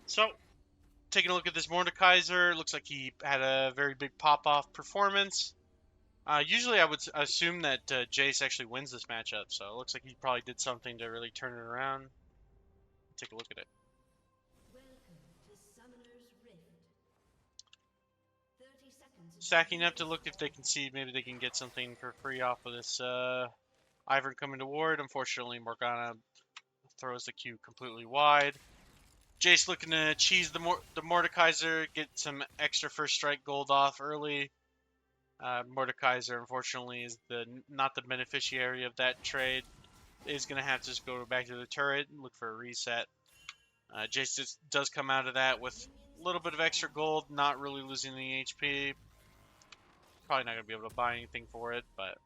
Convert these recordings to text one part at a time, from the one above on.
So, taking a look at this Mordekaiser, looks like he had a very big pop-off performance. Usually I would assume that Jace actually wins this matchup, so it looks like he probably did something to really turn it around. Take a look at it. Stacking up to look if they can see, maybe they can get something for free off of this Ivern coming to ward. Unfortunately, Morgana throws the Q completely wide. Jace looking to cheese the Mordekaiser, get some extra first strike gold off early. Mordekaiser, unfortunately, is not the beneficiary of that trade. Is going to have to just go back to the turret and look for a reset. Jace does come out of that with a little bit of extra gold, not really losing any HP. Probably not going to be able to buy anything for it, but...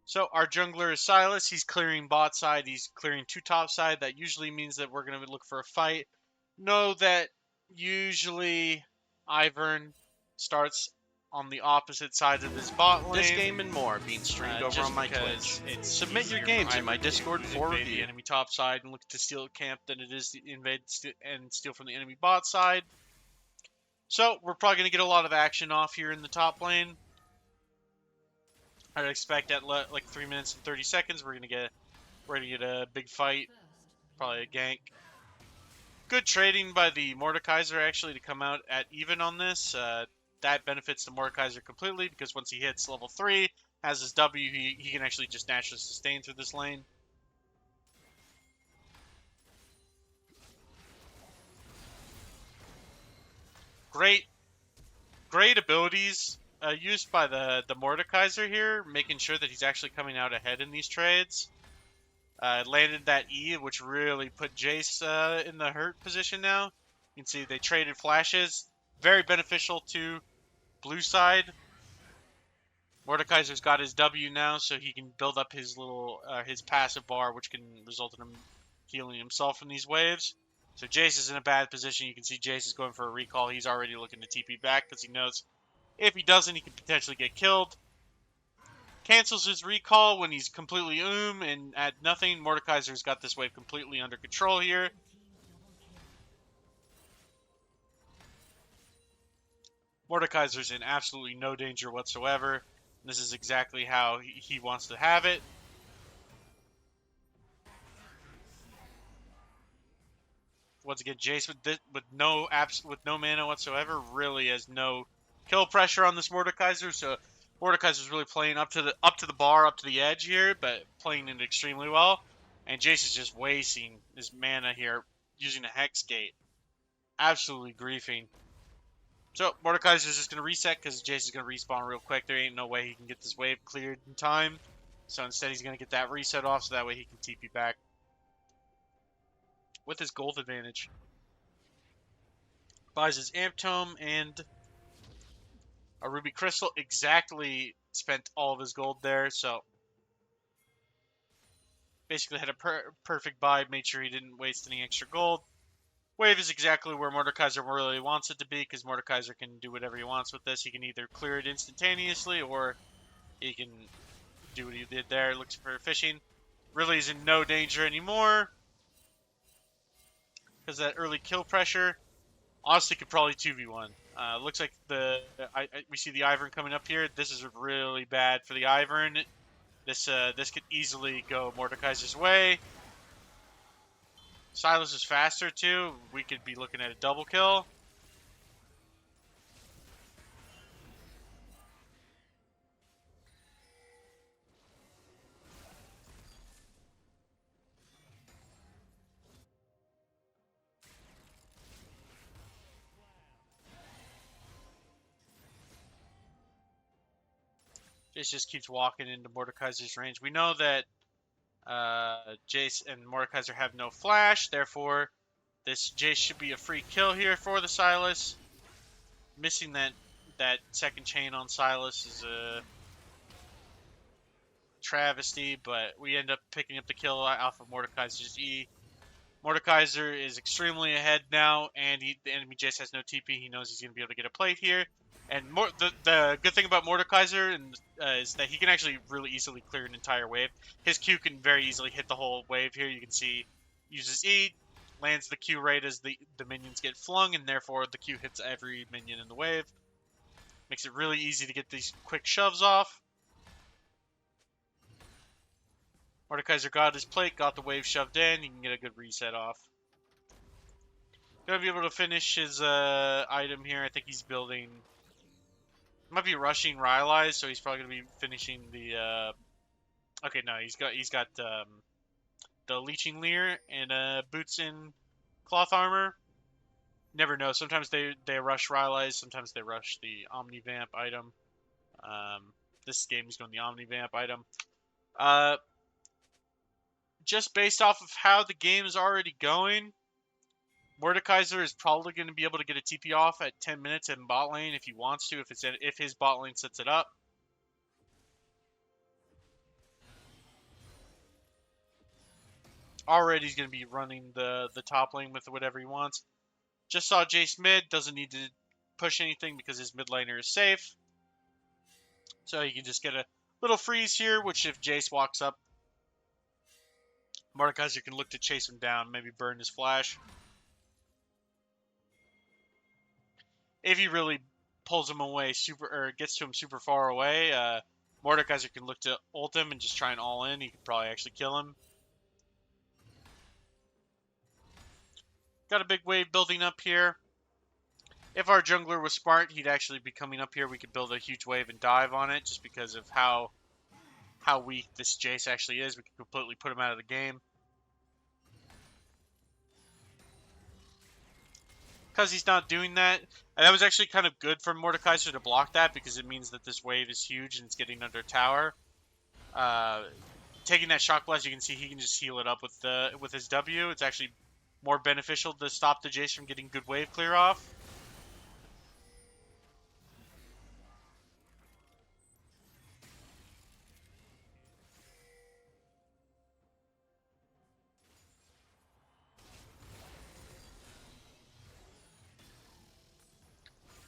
So our jungler is Silas. He's clearing bot side. He's clearing two top side. That usually means that we're going to look for a fight. Know that usually Ivern starts on the opposite side of this bot lane. This game and more being streamed over on my Twitch. Submit your games in my Discord for review. The enemy top side and look to steal camp than it is to invade and steal from the enemy bot side. So we're probably going to get a lot of action off here in the top lane. I'd expect at like 3 minutes and 30 seconds we're gonna get a big fight, probably a gank. Good trading by the Mordekaiser actually to come out at even on this. That benefits the Mordekaiser completely because once he hits level 3, has his W, he can actually just naturally sustain through this lane. Great abilities used by the Mordekaiser here, making sure that he's actually coming out ahead in these trades. Landed that E, which really put Jace in the hurt position now. You can see they traded flashes. Very beneficial to blue side. Mordekaiser's got his W now, so he can build up his little his passive bar, which can result in him healing himself from these waves. So Jace is in a bad position. You can see Jace is going for a recall. He's already looking to TP back because he knows if he doesn't, he could potentially get killed. Cancels his recall when he's completely and at nothing. Mordekaiser's got this wave completely under control here. Mordekaiser's in absolutely no danger whatsoever. This is exactly how he wants to have it. Once again, Jace with no mana whatsoever really has no kill pressure on this Mordekaiser, so Mordekaiser's really playing up to the bar, up to the edge here, but playing it extremely well. And Jace is just wasting his mana here using a Hex Gate. Absolutely griefing. So Mordekaiser's just going to reset because Jace is going to respawn real quick. There ain't no way he can get this wave cleared in time. So instead he's going to get that reset off so that way he can TP back with his gold advantage. Buys his Amp Tome and a Ruby Crystal. Exactly spent all of his gold there, so basically had a perfect buy, made sure he didn't waste any extra gold. Wave is exactly where Mordekaiser really wants it to be, because Mordekaiser can do whatever he wants with this. He can either clear it instantaneously, or he can do what he did there, looks for fishing. Really is in no danger anymore, because that early kill pressure. Honestly, could probably 2v1. Looks like we see the Ivern coming up here. This is really bad for the Ivern. This could easily go Mordekaiser's way. Silas is faster too. We could be looking at a double kill. Jace just keeps walking into Mordekaiser's range. We know that Jace and Mordekaiser have no flash, therefore this Jace should be a free kill here for the Silas. Missing that second chain on Silas is a travesty, but we end up picking up the kill off of Mordekaiser's E. Mordekaiser is extremely ahead now, and the enemy Jace has no TP. He knows he's going to be able to get a plate here. And the good thing about Mordekaiser is that he can actually really easily clear an entire wave. His Q can very easily hit the whole wave here. You can see uses E, lands the Q right as the minions get flung, and therefore the Q hits every minion in the wave. Makes it really easy to get these quick shoves off. Mordekaiser got his plate, got the wave shoved in, you can get a good reset off. Gonna be able to finish his item here. I think he's building... Might be rushing Rylai's, so he's probably gonna be finishing the... Okay, no, he's got the Leeching Leer and boots in cloth armor. Never know. Sometimes they rush Rylai's, sometimes they rush the Omnivamp item. This game is going the Omnivamp item. Just based off of how the game is already going, Mordekaiser is probably going to be able to get a TP off at 10 minutes in bot lane if he wants to, if his bot lane sets it up. Already he's going to be running the top lane with whatever he wants. Just saw Jace mid, doesn't need to push anything because his mid laner is safe. So you can just get a little freeze here, which if Jace walks up, Mordekaiser can look to chase him down, maybe burn his flash. If he really pulls him away or gets to him super far away, Mordekaiser can look to ult him and just try and all in. He could probably actually kill him. Got a big wave building up here. If our jungler was smart, he'd actually be coming up here. We could build a huge wave and dive on it just because of how weak this Jace actually is. We could completely put him out of the game. Because he's not doing that. And that was actually kind of good for Mordekaiser to block that because it means that this wave is huge and it's getting under tower. Taking that shock blast, you can see he can just heal it up with his W. It's actually more beneficial to stop the Jace from getting good wave clear off.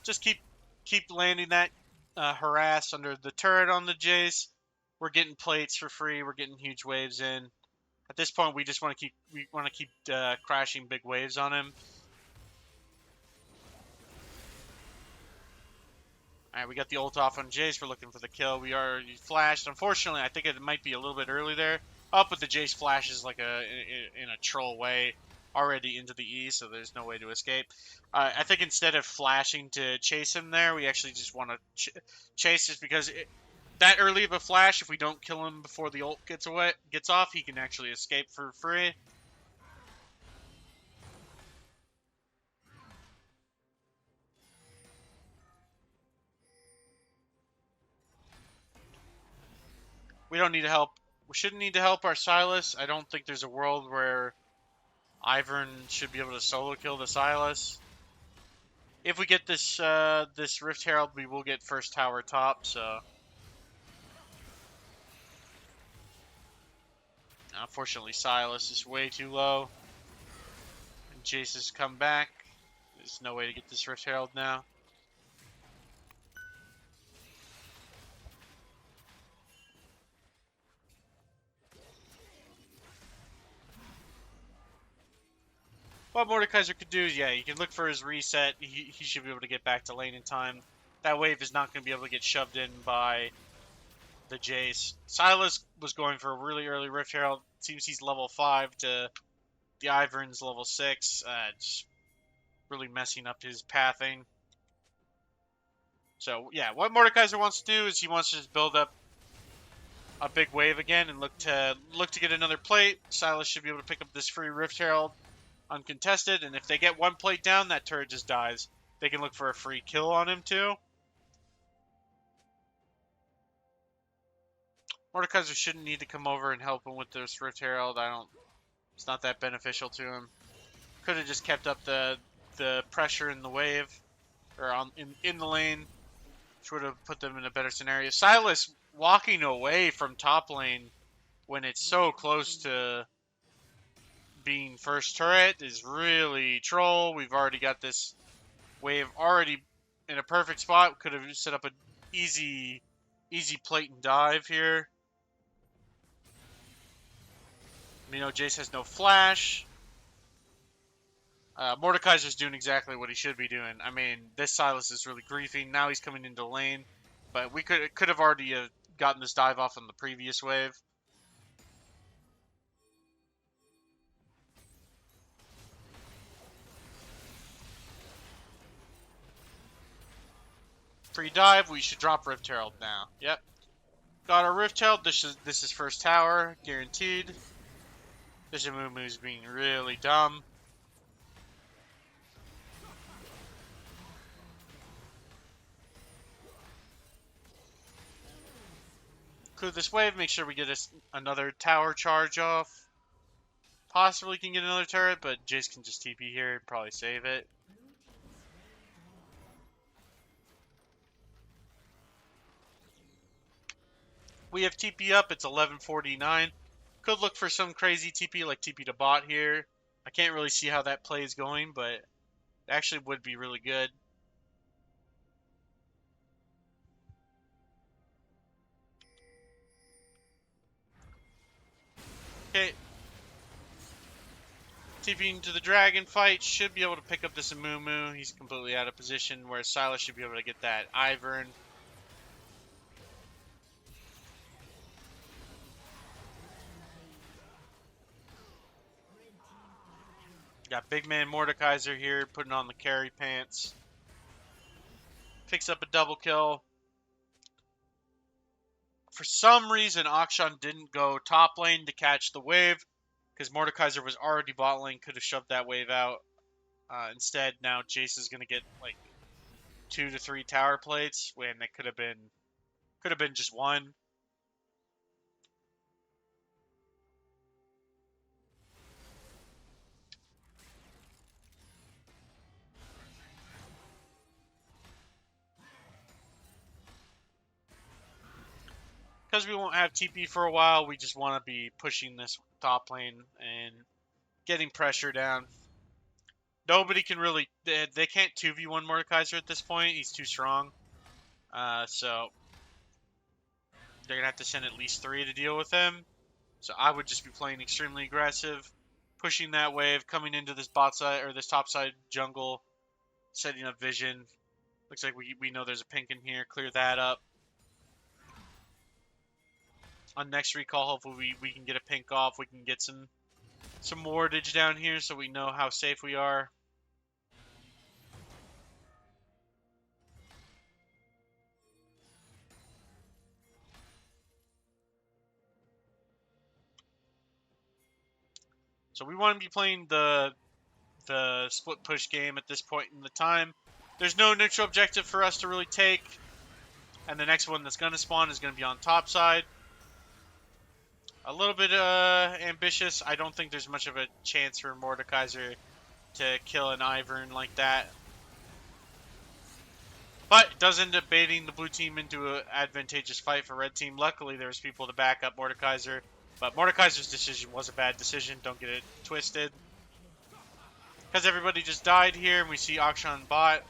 Just keep landing that harass under the turret on the Jace. We're getting plates for free. We're getting huge waves in. At this point, we just want to keep crashing big waves on him. All right, we got the ult off on Jace. We're looking for the kill. We already flashed. Unfortunately, I think it might be a little bit early there. But the Jace flashes like in a troll way already into the E, so there's no way to escape. I think instead of flashing to chase him there, we actually just want to chase just because that early of a flash, if we don't kill him before the ult gets off, he can actually escape for free. We don't need to help. We shouldn't need to help our Sylas. I don't think there's a world where Ivern should be able to solo kill the Sylas. If we get this this Rift Herald, we will get first tower top, so... Unfortunately, Sylas is way too low. And Jace has come back. There's no way to get this Rift Herald now. What Mordekaiser could do is, yeah, you can look for his reset. He should be able to get back to lane in time. That wave is not going to be able to get shoved in by the Jace. Sylas was going for a really early Rift Herald. Seems he's level 5 to the Ivern's level 6. Just really messing up his pathing. So, yeah, what Mordekaiser wants to do is he wants to just build up a big wave again and look to get another plate. Sylas should be able to pick up this free Rift Herald uncontested, and if they get one plate down, that turret just dies. They can look for a free kill on him too. Mordekaiser shouldn't need to come over and help him with this Rift Herald. It's not that beneficial to him. Could have just kept up the pressure in the wave, or in the lane, which would have put them in a better scenario. Sylas walking away from top lane when it's so close to being first turret is really troll. We've already got this wave already in a perfect spot. Could have set up an easy plate and dive here. You know, Jace has no flash. Mordekaiser's doing exactly what he should be doing. I mean, this Silas is really griefing. Now he's coming into lane, but we could have already gotten this dive off on the previous wave. Free dive. We should drop Rift Herald now. Yep. Got our Rift Herald. This is first tower, guaranteed. This Amumu's being really dumb. Clear this wave, make sure we get another tower charge off. Possibly can get another turret, but Jace can just TP here and probably save it. We have TP up, it's 11:49. Could look for some crazy TP like TP to bot here. I can't really see how that play is going, but it actually would be really good. Okay. TPing to the dragon fight, should be able to pick up this Amumu. He's completely out of position, whereas Silas should be able to get that Ivern. Got big man Mordekaiser here, putting on the carry pants. Picks up a double kill. For some reason, Akshan didn't go top lane to catch the wave, because Mordekaiser was already bot lane, could have shoved that wave out. Instead, now Jace is going to get like 2 to 3 tower plates, when it could have been just one. Because we won't have TP for a while, we just want to be pushing this top lane and getting pressure down. Nobody can really... They can't 2v1 Mordekaiser at this point. He's too strong. So they're going to have to send at least 3 to deal with him. So I would just be playing extremely aggressive, pushing that wave, coming into this bot side or this top side jungle, setting up vision. Looks like we know there's a pink in here. Clear that up. On next recall, hopefully we can get a pink off. We can get some wardage down here so we know how safe we are. So we want to be playing the split push game at this point in the time. There's no neutral objective for us to really take. And the next one that's going to spawn is going to be on top side. A little bit ambitious. I don't think there's much of a chance for Mordekaiser to kill an Ivern like that. But it does end up baiting the blue team into an advantageous fight for red team. Luckily, there's people to back up Mordekaiser. But Mordekaiser's decision was a bad decision. Don't get it twisted. Because everybody just died here, and we see Akshan bot.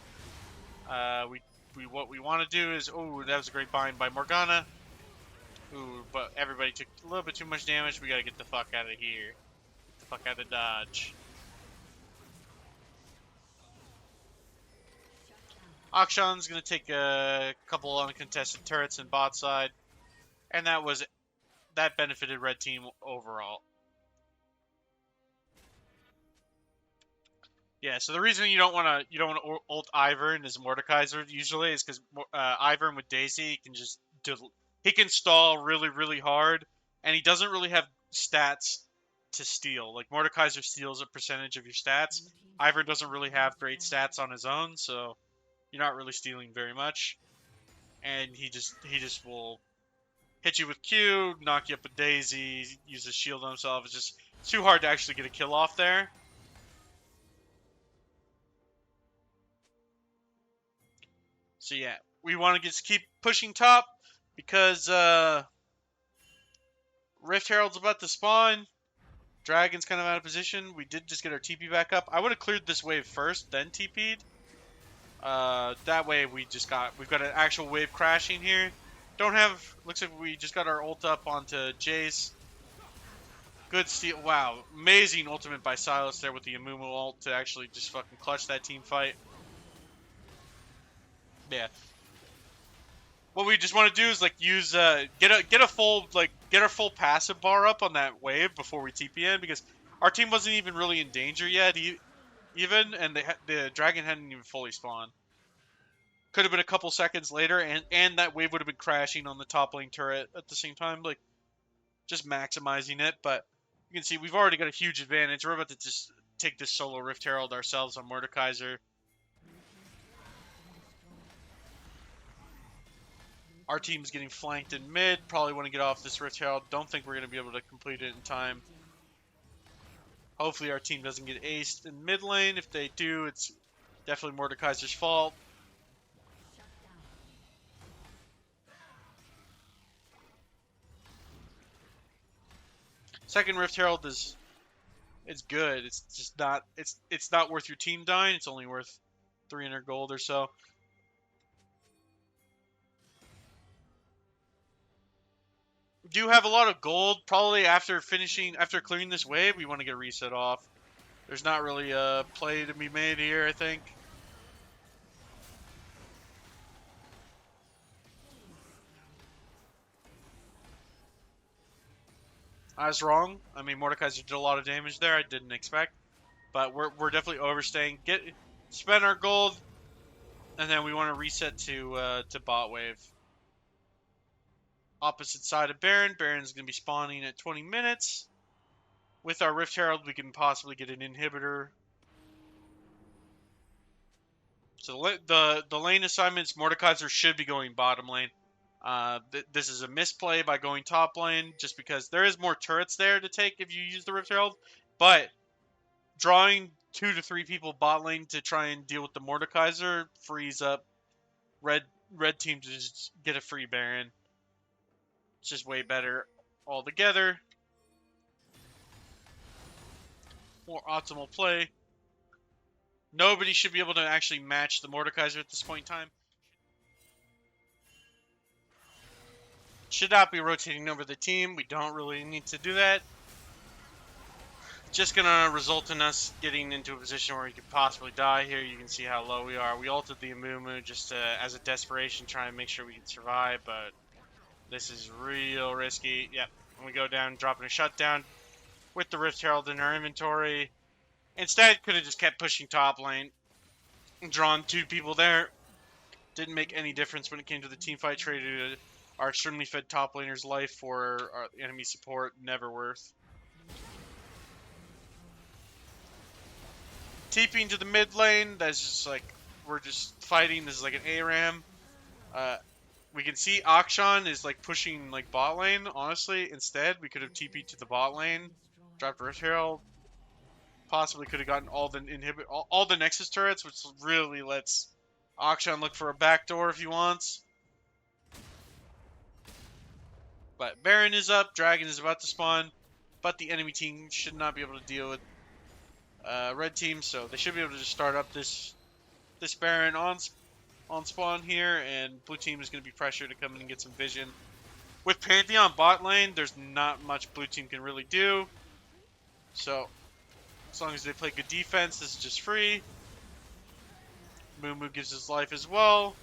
What we want to do is... Oh, that was a great bind by Morgana. Ooh, but everybody took a little bit too much damage. We gotta get the fuck out of here. Get the fuck out of Dodge. Akshan's gonna take a couple uncontested turrets in bot side. And that benefited red team overall. Yeah, so the reason you don't want to ult Ivern as Mordekaiser usually is because Ivern with Daisy can just he can stall really, really hard, and he doesn't really have stats to steal. Like, Mordekaiser steals a percentage of your stats. Ivern doesn't really have great stats on his own, so you're not really stealing very much. And he just will hit you with Q, knock you up with Daisy, use a shield on himself. It's too hard to actually get a kill off there. So yeah, we want to just keep pushing top. Because Rift Herald's about to spawn. Dragon's kind of out of position. We did just get our TP back up. I would have cleared this wave first, then TP'd. That way we've got an actual wave crashing here. Looks like we just got our ult up onto Jace. Good steal. Wow. Amazing ultimate by Silas there with the Amumu ult to actually just fucking clutch that team fight. Yeah. What we just want to do is like use get a full get our full passive bar up on that wave before we TP in, because our team wasn't even really in danger yet even, and the dragon hadn't even fully spawned. Could have been a couple seconds later, and that wave would have been crashing on the top lane turret at the same time, like just maximizing it. But you can see we've already got a huge advantage. We're about to just take this solo Rift Herald ourselves on Mordekaiser. Our team's getting flanked in mid. Probably want to get off this Rift Herald. Don't think we're going to be able to complete it in time. Hopefully our team doesn't get aced in mid lane. If they do, it's definitely Mordekaiser's fault. Second Rift Herald it's good. It's just not it's not worth your team dying. It's only worth 300 gold or so. Do have a lot of gold. Probably after clearing this wave, we want to get a reset off. There's not really a play to be made here, I think. I was wrong. I mean, Mordekaiser did a lot of damage there. I didn't expect, but we're definitely overstaying. Spend our gold, and then we want to reset to bot wave. Opposite side of Baron. Baron's going to be spawning at 20 minutes. With our Rift Herald, we can possibly get an inhibitor. So the lane assignments, Mordekaiser should be going bottom lane. This is a misplay by going top lane, just because there is more turrets there to take if you use the Rift Herald. But drawing 2 to 3 people bot lane to try and deal with the Mordekaiser frees up red team to just get a free Baron. It's just way better altogether. More optimal play. Nobody should be able to actually match the Mordekaiser at this point in time. Should not be rotating over the team. We don't really need to do that. Just gonna result in us getting into a position where we could possibly die here. You can see how low we are. We ulted the Amumu just as a desperation, trying to make sure we can survive, but this is real risky. Yep, when we go down, dropping a shutdown with the Rift Herald in our inventory. Instead, could have just kept pushing top lane. Drawn 2 people there. Didn't make any difference when it came to the team fight. Traded our extremely fed top laner's life for our enemy support. Never worth. TPing to the mid lane. That's just like, we're just fighting. This is like an ARAM. We can see Akshan is like pushing like bot lane. Honestly, instead we could have TP'd to the bot lane, dropped Rift Herald. Possibly could have gotten all the Nexus turrets, which really lets Akshan look for a backdoor if he wants. But Baron is up, Dragon is about to spawn, but the enemy team should not be able to deal with red team, so they should be able to just start up this Baron on spawn here, and blue team is going to be pressured to come in and get some vision. With Pantheon bot lane, there's not much blue team can really do, so as long as they play good defense, this is just free. Mumu gives his life as well.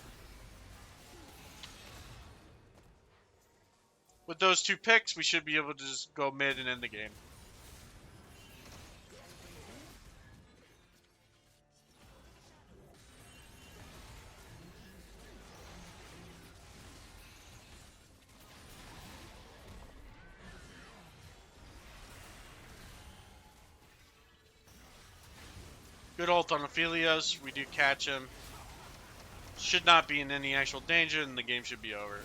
With those 2 picks, we should be able to just go mid and end the game. Good ult on Aphelios. We do catch him. Should not be in any actual danger, and the game should be over.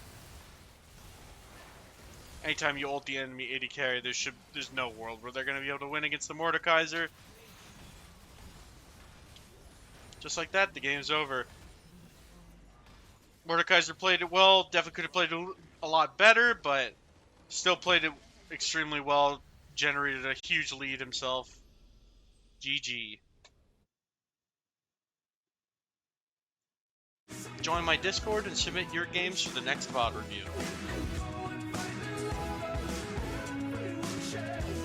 Anytime you ult the enemy AD carry, there's no world where they're going to be able to win against the Mordekaiser. Just like that, the game's over. Mordekaiser played it well. Definitely could have played it a lot better, but still played it extremely well. Generated a huge lead himself. GG. Join my Discord and submit your games for the next VOD review.